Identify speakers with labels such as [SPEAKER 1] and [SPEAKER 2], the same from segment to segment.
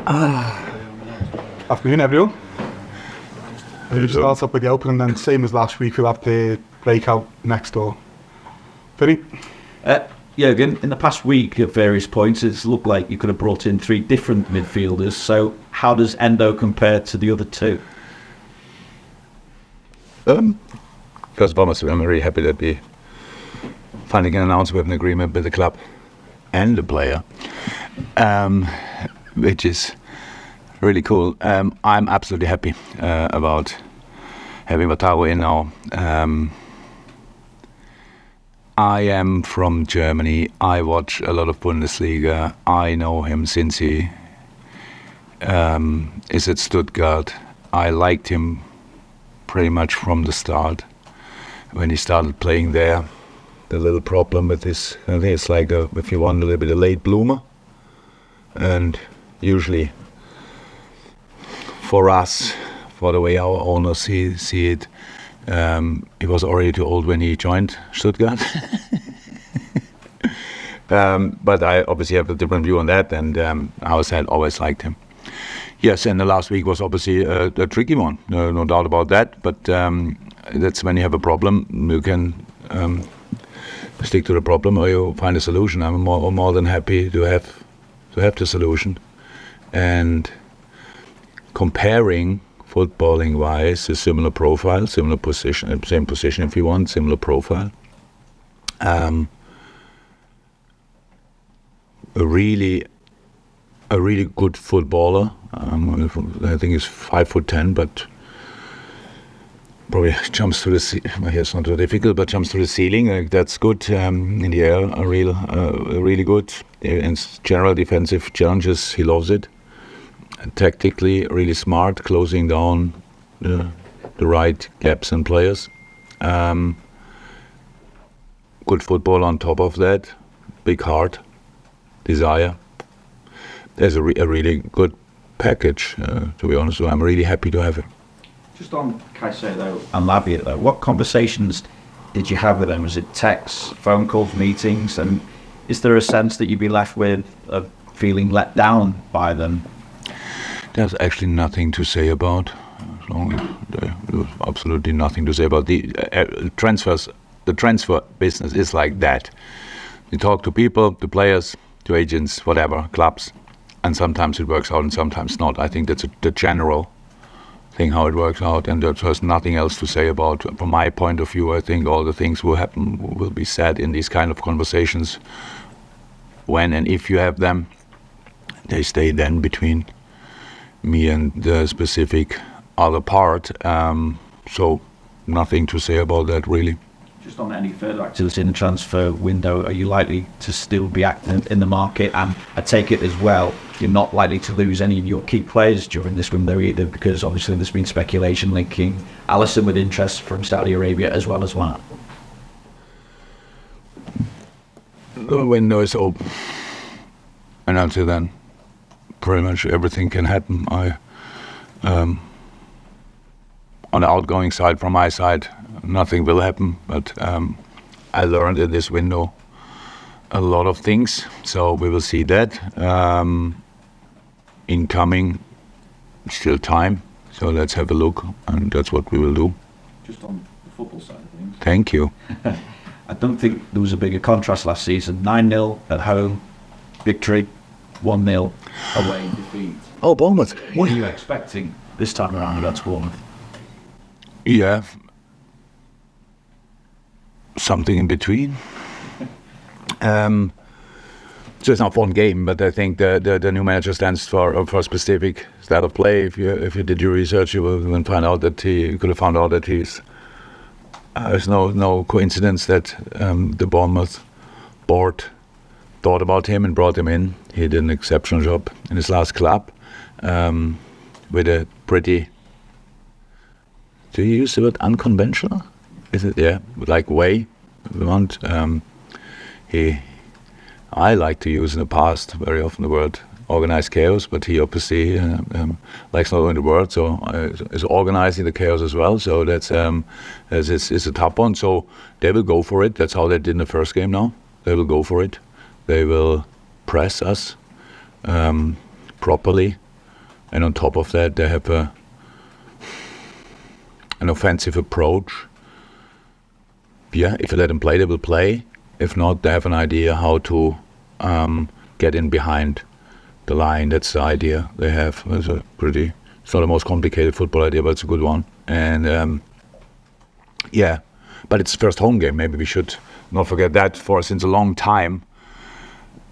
[SPEAKER 1] Afternoon, everyone. We'll start up with the opening, and same as last week, we'll have the breakout next door. Vinny?
[SPEAKER 2] Jurgen, in the past week at various points, it's looked like you could have brought in 3 different midfielders. So how does Endo compare to the other 2?
[SPEAKER 3] First of all, I'm very happy that we finally can announce we have an agreement with the club and the player, which is really cool. I'm absolutely happy about having Wataru in now. I am from Germany. I watch a lot of Bundesliga. I know him since he is at Stuttgart. I liked him pretty much from the start when he started playing there. The little problem with this, I think it's like if you want a little bit of late bloomer, and usually for us, for the way our owners see it, he was already too old when he joined Stuttgart. But I obviously have a different view on that, and I always liked him. Yes, and the last week was obviously a tricky one, no doubt about that. But that's when you have a problem, you can stick to the problem or you find a solution. I'm more than happy to have the solution. And comparing footballing wise, a similar profile, similar position, same position if you want, similar profile. A really good footballer. I think he's 5'10", but probably jumps to the ceiling. It's not too difficult, but jumps to the ceiling. That's good in the air. Really good. In general defensive challenges, he loves it. And tactically, really smart, closing down the right gaps and players. Good football on top of that. Big heart, desire. There's a really good package, to be honest. So I'm really happy to have him.
[SPEAKER 2] Just on Caicedo and Lavia, though, what conversations did you have with them? Was it texts, phone calls, meetings? And is there a sense that you'd be left with feeling let down by them?
[SPEAKER 3] There's actually nothing to say about. There's absolutely nothing to say about the transfers. The transfer business is like that. You talk to people, to players, to agents, whatever, clubs, and sometimes it works out and sometimes not. I think that's the general thing, how it works out, and there's nothing else to say about. From my point of view, I think all the things will be said in these kind of conversations. When and if you have them, they stay then between me and the specific other part. So nothing to say about that, really.
[SPEAKER 2] Just on any further activity in the transfer window, are you likely to still be active in the market? And I take it as well, you're not likely to lose any of your key players during this window either, because obviously there's been speculation linking Alisson with interest from Saudi Arabia as well as that.
[SPEAKER 3] The window is open, and until then, pretty much everything can happen. On the outgoing side, from my side, nothing will happen, but I learned in this window a lot of things, so we will see that. Incoming, still time, so let's have a look, and that's what we will do.
[SPEAKER 2] Just on the football side of things.
[SPEAKER 3] Thank you.
[SPEAKER 2] I don't think there was a bigger contrast last season. 9-0 at home, victory, 1-0 away defeat.
[SPEAKER 3] Oh, Bournemouth.
[SPEAKER 2] What are you expecting this time around against Bournemouth?
[SPEAKER 3] Yeah, something in between. So it's not one game, but I think the new manager stands for a specific style of play. If you did your research, you will find out that you could have found out that he's. There's no coincidence that the Bournemouth board thought about him and brought him in. He did an exceptional job in his last club with a pretty. Do you use the word unconventional? Is it? Yeah, like way. We want. I like to use in the past very often the word organized chaos, but he obviously likes not only the word, so is organizing the chaos as well. So that's it's a tough one. So they will go for it. That's how they did in the first game. Now they will go for it. They will press us properly, And on top of that, they have an offensive approach. Yeah, if you let them play, they will play. If not, they have an idea how to get in behind the line. That's the idea they have. It's not the most complicated football idea, but it's a good one. And but it's first home game. Maybe we should not forget that. For since a long time,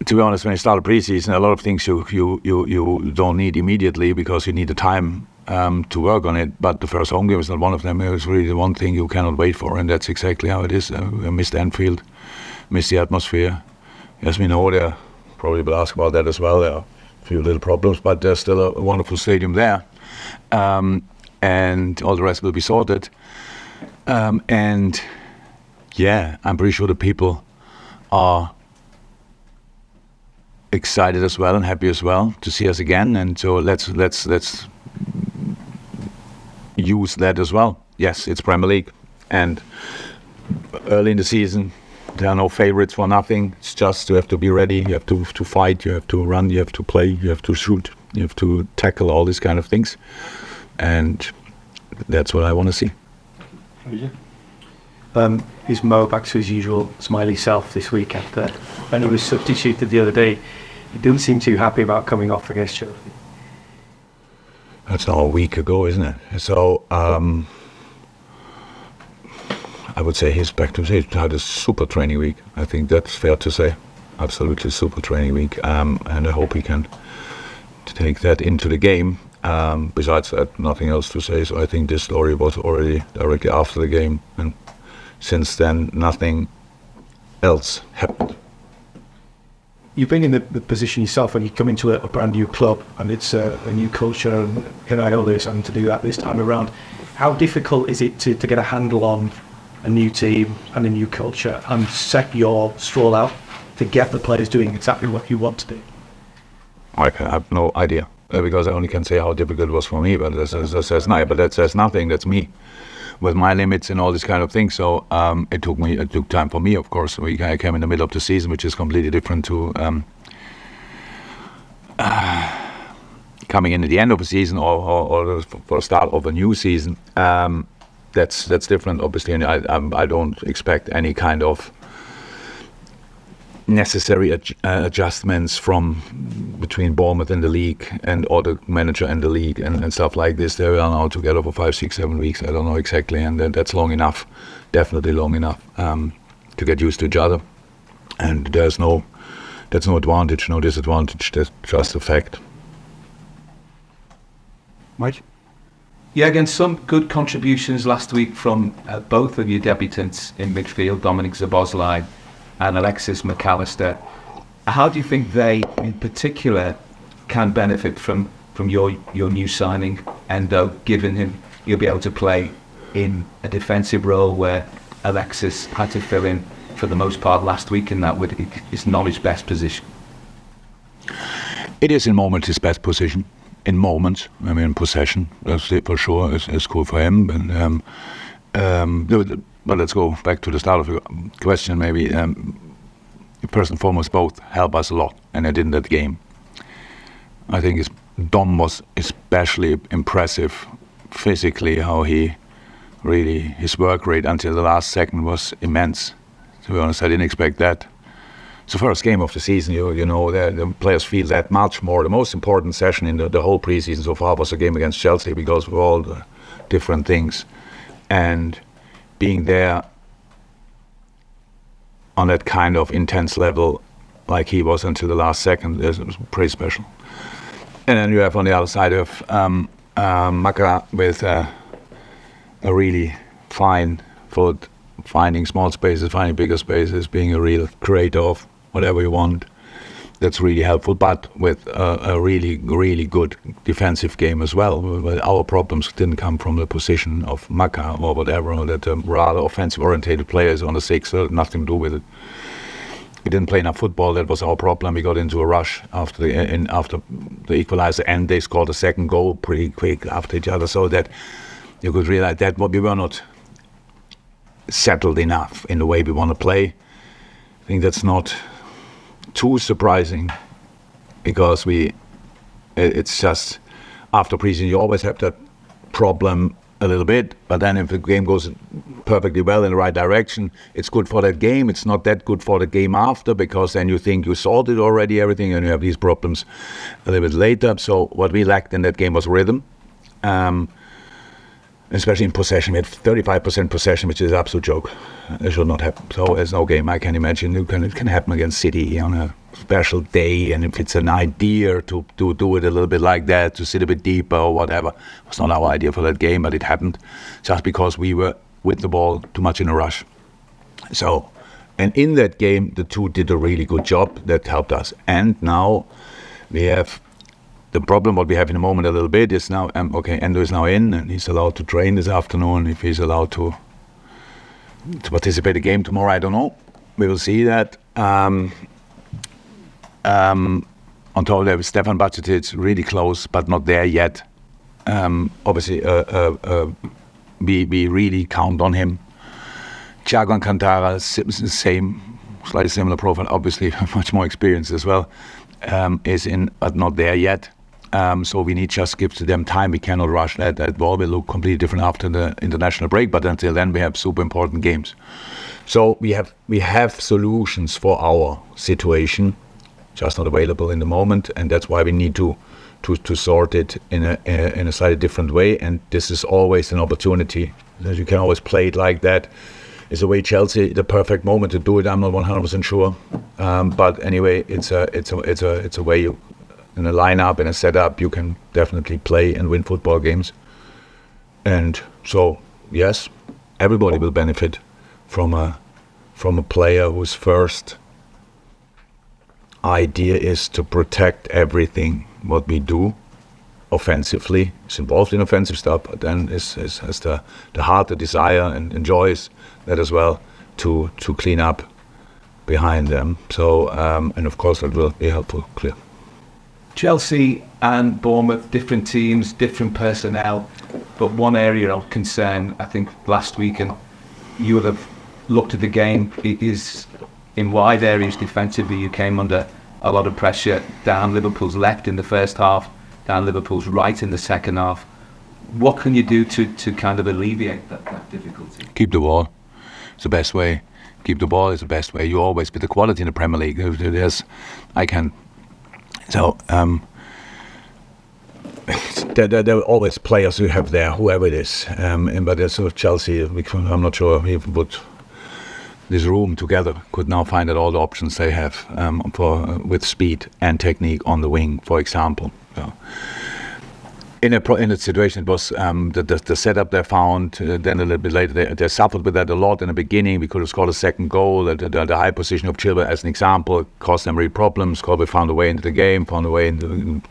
[SPEAKER 3] to be honest, when you start a preseason, a lot of things you don't need immediately because you need the time to work on it. But the first home game is not one of them. It's really the one thing you cannot wait for, and that's exactly how it is. I missed Anfield, missed the atmosphere. As we know, there probably will ask about that as well. There are a few little problems, but there's still a wonderful stadium there, and all the rest will be sorted. And yeah, I'm pretty sure the people are excited as well and happy as well to see us again. And so let's use that as well. Yes, it's Premier League, and early in the season there are no favorites for nothing. It's just you have to be ready. You have to fight. You have to run. You have to play. You have to shoot. You have to tackle all these kind of things, and that's what I want to see.
[SPEAKER 4] Is Mo back to his usual smiley self this week after when he was substituted the other day? He didn't seem too happy about coming off against Chelsea.
[SPEAKER 3] That's now a week ago, isn't it? So I would say he's back to say had a super training week. I think that's fair to say. Absolutely super training week, and I hope he can take that into the game. Besides that, nothing else to say. So I think this story was already directly after the game, and since then nothing else happened.
[SPEAKER 4] You've been in the position yourself when you come into a brand new club and it's a new culture and all this, and to do that this time around. How difficult is it to get a handle on a new team and a new culture and set your stroll out to get the players doing exactly what you want to do?
[SPEAKER 3] I have no idea, because I only can say how difficult it was for me, but that says nothing. That's me with my limits and all this kind of thing. So it took time for me, of course. I came in the middle of the season, which is completely different to coming in at the end of a season or for the start of a new season. That's different, obviously, and I don't expect any kind of necessary adjustments from between Bournemouth and the league or the manager and the league and stuff like this. They are now together for 5, 6, 7 weeks. I don't know exactly, and that's long enough, definitely long enough to get used to each other. And that's no advantage, no disadvantage. That's just a fact.
[SPEAKER 1] Mike?
[SPEAKER 2] Yeah, again, some good contributions last week from both of your debutants in midfield, Dominic Szoboszlai and Alexis Mac Allister. How do you think they, in particular, can benefit from your new signing, Endo, given he'll be able to play in a defensive role where Alexis had to fill in for the most part last week, and that is not his best position?
[SPEAKER 3] It is in moments his best position. In moments, I mean, possession, that's for sure, is cool for him. But let's go back to the start of your question, maybe. First and foremost, both help us a lot, and they did in that game. I think Dom was especially impressive physically, how his work rate until the last second was immense. To be honest, I didn't expect that. It's the first game of the season, you know, the players feel that much more. The most important session in the whole preseason so far was the game against Chelsea, because of all the different things. And being there on that kind of intense level like he was until the last second is pretty special. And then you have on the other side of Maka with a really fine foot, finding small spaces, finding bigger spaces, being a real creator of whatever you want. That's really helpful, but with a really, really good defensive game as well. Our problems didn't come from the position of Maka or whatever, or that rather offensive-orientated players on the 6, so nothing to do with it. We didn't play enough football. That was our problem. We got into a rush after the equalizer, and they scored a second goal pretty quick after each other, so that you could realize that we were not settled enough in the way we want to play. I think that's not too surprising, because it's just after preseason, you always have that problem a little bit, but then if the game goes perfectly well in the right direction, it's good for that game. It's not that good for the game after, because then you think you sorted already everything and you have these problems a little bit later. So what we lacked in that game was rhythm, especially in possession. We had 35% possession, which is an absolute joke. It should not happen. So there's no game I can imagine. It can happen against City on a special day, and if it's an idea to do it a little bit like that, to sit a bit deeper or whatever, it was not our idea for that game, but it happened just because we were with the ball too much in a rush. So, and in that game, the two did a really good job that helped us. And now we have the problem. What we have in the moment a little bit is now, Endo is now in, and he's allowed to train this afternoon. If he's allowed to participate in the game tomorrow, I don't know. We will see that. On top of that, with Stefan Bajcetic, it's really close, but not there yet. Obviously, we really count on him. Thiago Alcantara, same, slightly similar profile, obviously much more experience as well, is in, but not there yet. So we need just give to them time. We cannot rush that. That ball will look completely different after the international break, but until then we have super important games. So we have solutions for our situation, just not available in the moment, and that's why we need to sort it in a slightly different way. And this is always an opportunity. You can always play it like that. It's away Chelsea, the perfect moment to do it. I'm not 100% sure, but anyway, it's a way you, in a lineup, in a setup, you can definitely play and win football games. And so yes, everybody will benefit from a player whose first idea is to protect everything what we do offensively. He's involved in offensive stuff, but then has the heart, the desire, and enjoys that as well to clean up behind them. So and of course that will be helpful, clear.
[SPEAKER 2] Chelsea and Bournemouth, different teams, different personnel, but one area of concern, I think last week, and you would have looked at the game, is in wide areas defensively. You came under a lot of pressure down Liverpool's left in the first half, down Liverpool's right in the second half. What can you do to kind of alleviate that difficulty?
[SPEAKER 3] Keep the ball. It's the best way. Keep the ball is the best way. You always, with the quality in the Premier League, there are always players who have there, whoever it is. But there's sort of Chelsea, I'm not sure if we put this room together, could now find out all the options they have with speed and technique on the wing, for example. So, in a situation, it was the setup they found. Then a little bit later, they suffered with that a lot in the beginning. We could have scored a second goal. The high position of Chilwell, as an example, caused them real problems. Colby found a way into the game, found a way to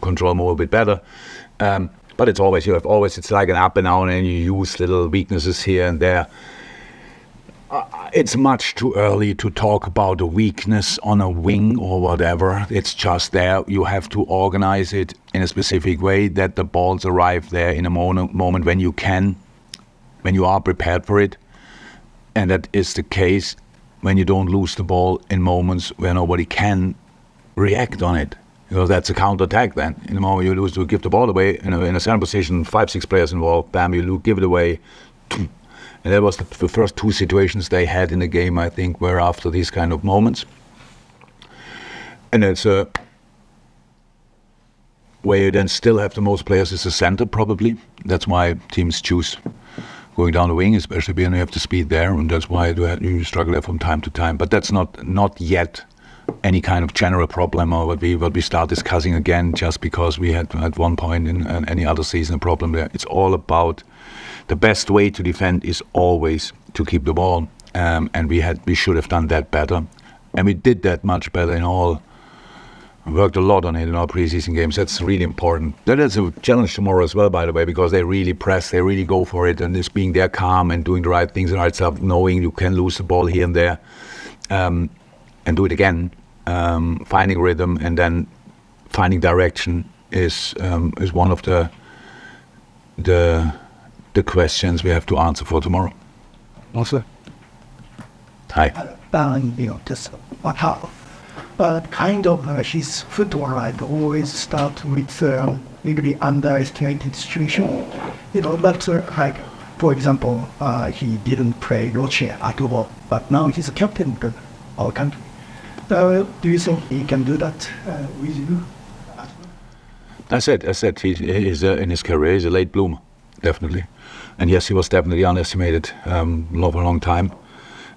[SPEAKER 3] control more a bit better. But it's always, it's like an up and down, and you use little weaknesses here and there. It's much too early to talk about a weakness on a wing or whatever. It's just there. You have to organize it in a specific way that the balls arrive there in a moment when you can, when you are prepared for it. And that is the case when you don't lose the ball in moments where nobody can react on it. Because that's a counter-attack then. In the moment you lose to give the ball away, in a certain position, 5-6 players involved, bam, you give it away. And that was the first two situations they had in the game, I think, were after these kind of moments. And it's where you then still have the most players is the center, probably. That's why teams choose going down the wing, especially when you have the speed there, and that's why you struggle there from time to time. But that's not yet any kind of general problem, or what we start discussing again just because we had at one point in any other season a problem there. It's all about the best way to defend is always to keep the ball, and we should have done that better, and we did that much better in all. We worked a lot on it in our preseason games. That's really important. That is a challenge tomorrow as well, by the way, because they really press, they really go for it, and just being there calm and doing the right things and right stuff, knowing you can lose the ball here and there, and do it again. Finding rhythm and then finding direction is one of the questions we have to answer for tomorrow.
[SPEAKER 1] Honestly.
[SPEAKER 3] Hi.
[SPEAKER 5] but kind of his football life always start with maybe underestimated situation. But like, for example, he didn't play Russia at all, but now he's a captain of our country. So do you think he can do that with you?
[SPEAKER 3] I said, he's in his career, he's a late bloomer, definitely. And yes, he was definitely underestimated for a long time.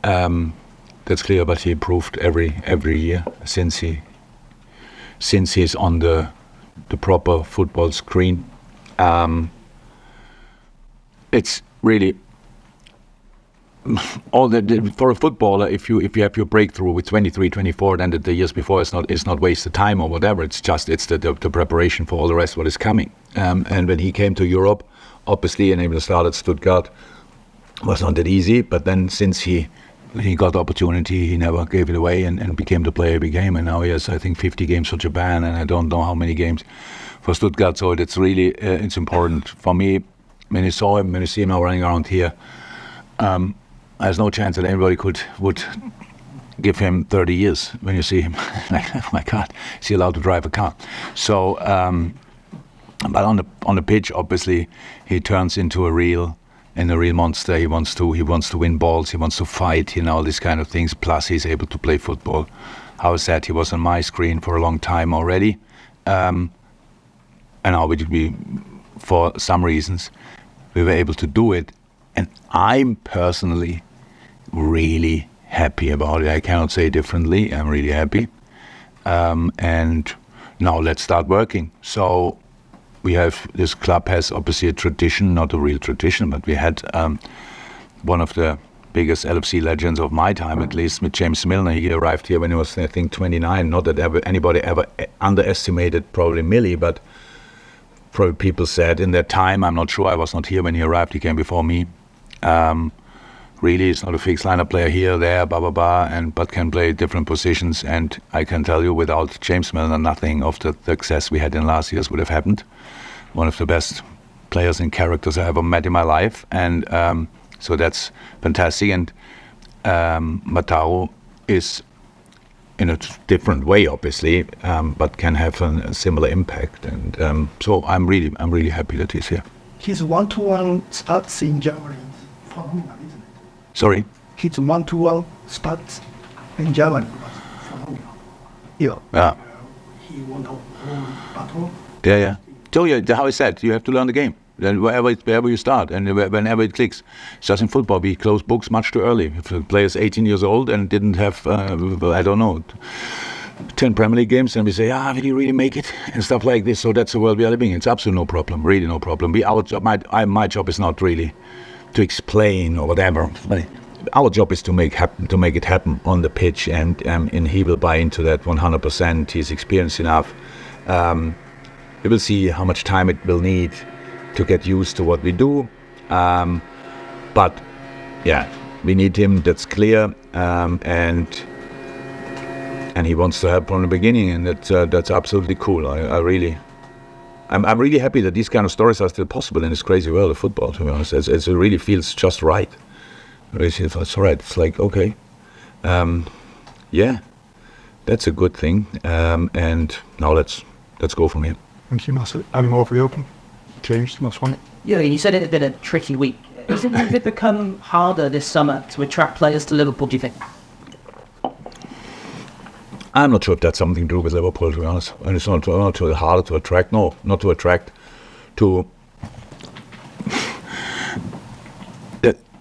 [SPEAKER 3] That's clear, but he improved every year since he's on the proper football screen. It's really for a footballer. If you have your breakthrough with 23, 24, then the years before it's not wasted time or whatever. It's the preparation for all the rest what is coming. And when he came to Europe, obviously, and even started Stuttgart, was not that easy. But then since he got the opportunity, he never gave it away and became the player he became. And now he has, I think, 50 games for Japan, and I don't know how many games for Stuttgart. So it's really it's important for me. When you see him now running around here, there's no chance that anybody would give him 30 years when you see him. Like, oh my God, is he allowed to drive a car? So, but on the pitch, obviously, he turns into a real monster. He wants to win balls. He wants to fight. All these kind of things. Plus, he's able to play football. How is that? He was on my screen for a long time already, and now for some reasons, we were able to do it. And I'm personally really happy about it. I cannot say differently. I'm really happy. And now let's start working. So this club has obviously a tradition, not a real tradition, but we had one of the biggest LFC legends of my time, at least, with James Milner. He arrived here when he was, I think, 29. Not that anybody ever underestimated probably Millie, but probably people said in that time, I'm not sure, I was not here when he arrived, he came before me. Really, he's not a fixed lineup player here, there, blah, blah, blah, but can play different positions. And I can tell you, without James Milner, nothing of the success we had in last years would have happened. One of the best players and characters I ever met in my life. And so that's fantastic. And Wataru is in a different way, obviously, but can have a similar impact. And so I'm really happy that he's here.
[SPEAKER 5] His one-to-one stats in Germany is phenomenal, isn't it?
[SPEAKER 3] Sorry?
[SPEAKER 5] His one-to-one stats in Germany was phenomenal.
[SPEAKER 3] Yeah.
[SPEAKER 5] He won the whole battle.
[SPEAKER 3] Yeah. So how is that? You have to learn the game. Then wherever you start and whenever it clicks. It's just in football, we close books much too early. If a player is 18 years old and didn't have, 10 Premier League games, and we say, will he really make it? And stuff like this. So that's the world we are living in. It's absolutely no problem, really no problem. My job is not really to explain or whatever. Our job is to make it happen on the pitch, and he will buy into that 100%. He's experienced enough. We will see how much time it will need to get used to what we do. But yeah, we need him, that's clear. And he wants to help from the beginning, and that's absolutely cool. I'm really happy that these kind of stories are still possible in this crazy world of football, to be honest. It really feels just right. It's all right. It's like, okay. Yeah, that's a good thing. And now let's go from here.
[SPEAKER 1] Thank you, Master. Any more for the Open? James, last one.
[SPEAKER 6] Yeah, you said it had been a tricky week. Has it become harder this summer to attract players to Liverpool, do you think?
[SPEAKER 3] I'm not sure if that's something to do with Liverpool, to be honest. And it's not harder to attract. No, not to attract.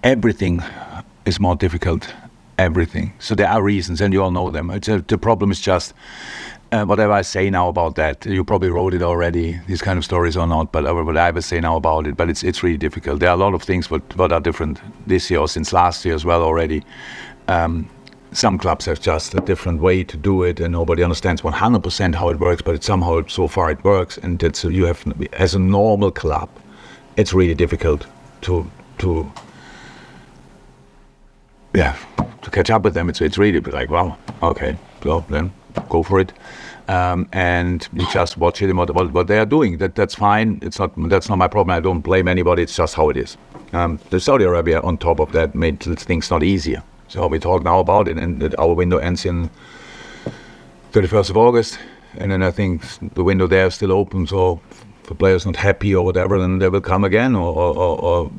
[SPEAKER 3] Everything is more difficult. Everything. So there are reasons, and you all know them. The problem is just whatever I say now about that. You probably wrote it already, these kind of stories or not, but what I will say now about it. But it's really difficult. There are a lot of things what are different this year or since last year as well already. Some clubs have just a different way to do it, and nobody understands 100% how it works, but somehow so far it works. And that's, you have, as a normal club, it's really difficult to catch up with them. It's really like, wow, okay, well then go for it, and you just watch it and what they are doing. That's fine. That's not my problem. I don't blame anybody. It's just how it is. The Saudi Arabia on top of that made things not easier. So we talk now about it, and that our window ends in 31st of August, and then I think the window there is still open. So if a player's not happy or whatever, then they will come again, or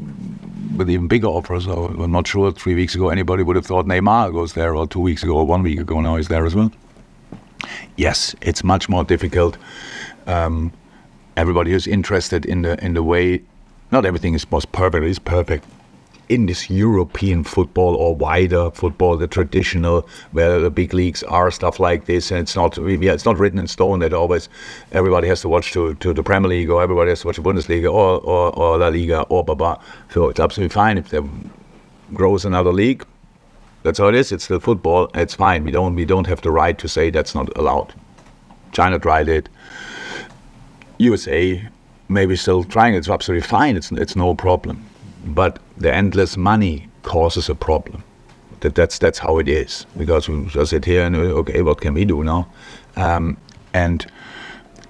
[SPEAKER 3] with even bigger offers. So I'm not sure. 3 weeks ago, anybody would have thought Neymar goes there, or 2 weeks ago, or 1 week ago. Now he's there as well. Yes, it's much more difficult. Everybody is interested in the way. Not everything was perfect. It's perfect in this European football or wider football, the traditional, where the big leagues are, stuff like this, and it's not written in stone that always everybody has to watch to the Premier League, or everybody has to watch the Bundesliga or La Liga or blah. So it's absolutely fine if there grows another league. That's how it is. It's still football. It's fine. We don't have the right to say that's not allowed. China tried it. USA maybe still trying it. It's absolutely fine. It's no problem. But the endless money causes a problem. That's how it is. Because we just sit here and okay, what can we do now? And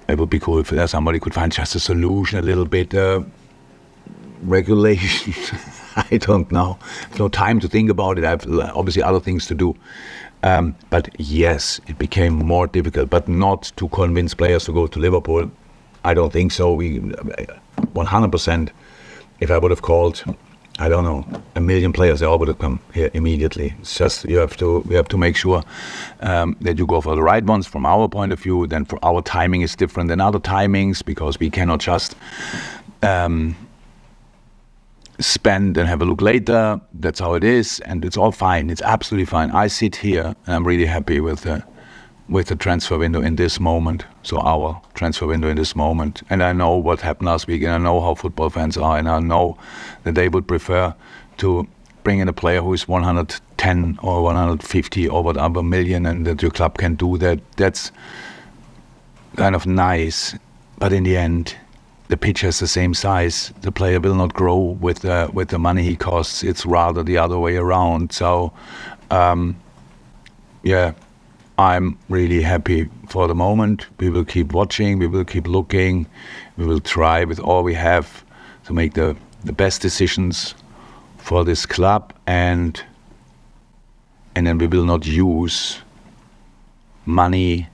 [SPEAKER 3] it would be cool if somebody could find just a solution, a little bit regulation. I don't know. No time to think about it. I have obviously other things to do. But yes, it became more difficult. But not to convince players to go to Liverpool. I don't think so. We 100%. If I would have called, I don't know, 1 million players, they all would have come here immediately. It's just we have to make sure that you go for the right ones from our point of view. Then for our timing is different than other timings, because we cannot just spend and have a look later. That's how it is, and it's all fine. It's absolutely fine. I sit here and I'm really happy with the transfer window in this moment. So our transfer window in this moment. And I know what happened last week, and I know how football fans are, and I know that they would prefer to bring in a player who is 110 or 150 or whatever million, and that your club can do that. That's kind of nice. But in the end, the pitch has the same size. The player will not grow with the money he costs. It's rather the other way around. So, I'm really happy for the moment. We will keep watching, we will keep looking, we will try with all we have to make the best decisions for this club, and then we will not use money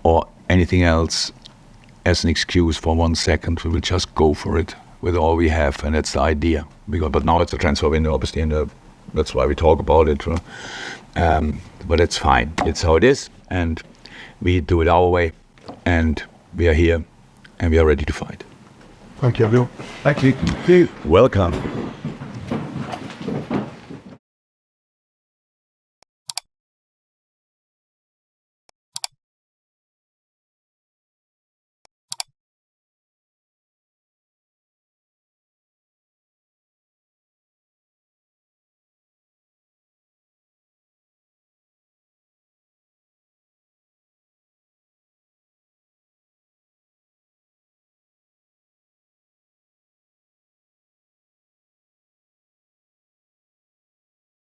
[SPEAKER 3] or anything else as an excuse for 1 second. We will just go for it with all we have, and that's the idea. But now it's a transfer window, obviously, and that's why we talk about it. But it's fine. It's how it is, and we do it our way, and we are here, and we are ready to fight.
[SPEAKER 1] Thank you, everyone.
[SPEAKER 4] Thank you.
[SPEAKER 3] Welcome.